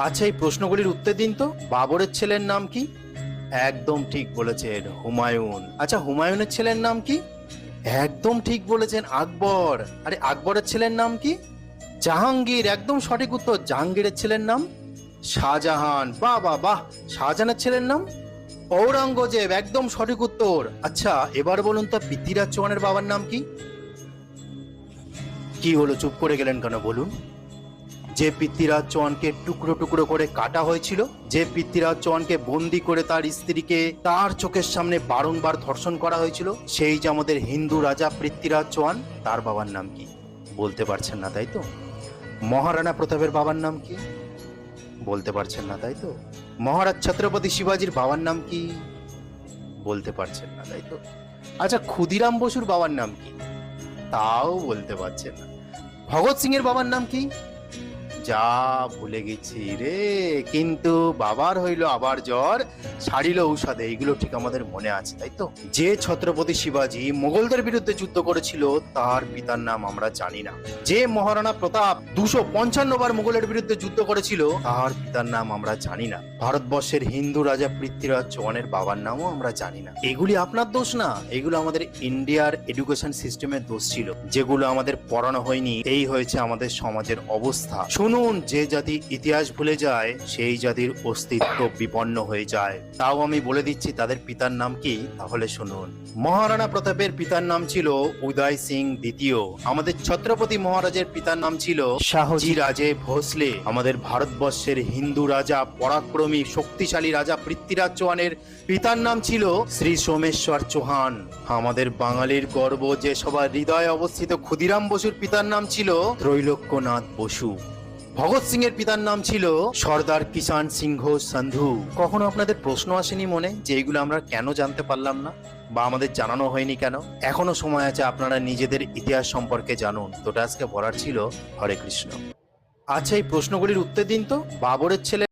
আচ্ছা, এই প্রশ্নগুলির উত্তর দিন তো। বাবরের ছেলের নাম কি? একদম ঠিক বলেছেন, হুমায়ুন। আচ্ছা, হুমায়ুনের ছেলের নাম কি? একদম ঠিক বলেছেন, আকবর। আরে, আকবরের ছেলের নাম কি? জাহাঙ্গীর। একদম সঠিক উত্তর। জাহাঙ্গীরের ছেলের নাম শাহজাহান। বাহ বাহ বাহ। শাহজাহানের ছেলের নাম ঔরঙ্গজেব। একদম সঠিক উত্তর। আচ্ছা, এবার বলুন তো, পৃথ্বীরাজ চৌহানের বাবার নাম কি? কি হলো, চুপ করে গেলেন কেন, বলুন। যে পৃথ্বীরাজ চৌহানকে টুকরো টুকরো করে কাটা হয়েছিল, যে পৃথ্বীরাজ চৌহানকে বন্দি করে তার স্ত্রীকে তার চোখের সামনে বারংবার ধর্ষণ করা হয়েছিল, সেই যে আমাদের হিন্দু রাজা পৃথ্বীরাজ চৌহান, তার বাবার নাম কি? বলতে পারছেন না, তাই তো? মহারানা প্রতাপের বাবার নাম কি? বলতে পারছেন না, তাই তো? মহারাজ ছত্রপতি শিবাজির বাবার নাম কি? বলতে পারছেন না, তাই তো? আচ্ছা, ক্ষুদিরাম বসুর বাবার নাম কি? তাও বলতে পারছেন না। ভগৎ সিং এর বাবার নাম কি? যা, ভুলে গেছি রে। কিন্তু বাবার হইল আবার জ্বর, সারিল ঔষধে, এইগুলো ঠিক আমাদের মনে আছে, তাই তো? যে ছত্রপতি শিবাজি মোগলদের বিরুদ্ধে যুদ্ধ করেছিল, তার পিতার নাম আমরা জানি না। যে মহারানা প্রতাপ 255 বার মোগলের বিরুদ্ধে যুদ্ধ করেছিল, তার পিতার নাম আমরা জানি না। ভারতবর্ষের হিন্দু রাজা পৃথ্বীরাজ চৌহানের বাবার নামও আমরা জানি না। এগুলি আপনার দোষ না, এগুলো আমাদের ইন্ডিয়ার এডুকেশন সিস্টেমের দোষ ছিল, যেগুলো আমাদের পড়ানো হয়নি। এই হয়েছে আমাদের সমাজের অবস্থা। শুনুন, যে জাতি ইতিহাস ভুলে যায়, সেই জাতির অস্তিত্ব বিপন্ন হয়ে যায়। তাও আমি বলে দিচ্ছি তাদের পিতার নাম কি, তাহলে শুনুন। মহারানা প্রতাপের পিতার নাম ছিল উদয় সিং দ্বিতীয়। আমাদের ছত্রপতি মহারাজের পিতার নাম ছিল শাহজি রাজে ভোসলে। আমাদের ভারতবর্ষের হিন্দু রাজা, পরাক্রমী শক্তিশালী রাজা পৃথ্বীরাজ চৌহানের পিতার নাম ছিল শ্রী সোমেশ্বর চৌহান। আমাদের বাঙালির গর্ব, যে সবার হৃদয়ে অবস্থিত ক্ষুদিরাম বসুর পিতার নাম ছিল ত্রৈলোক্যনাথ বসু। ভগৎ সিং এর পিতার নাম ছিল সর্দার কিষাণ সিংহ সন্ধু। কখনো আপনাদের প্রশ্ন আসেনি মনে, যে এগুলো আমরা কেন জানতে পারলাম না, বা আমাদের জানানো হয়নি কেন? এখনো সময় আছে, আপনারা নিজেদের ইতিহাস সম্পর্কে জানুন। তো আজকে বলার ছিল। হরে কৃষ্ণ। আচ্ছা, এই প্রশ্নগুলির উত্তর দিন তো। বাবরের ছেলে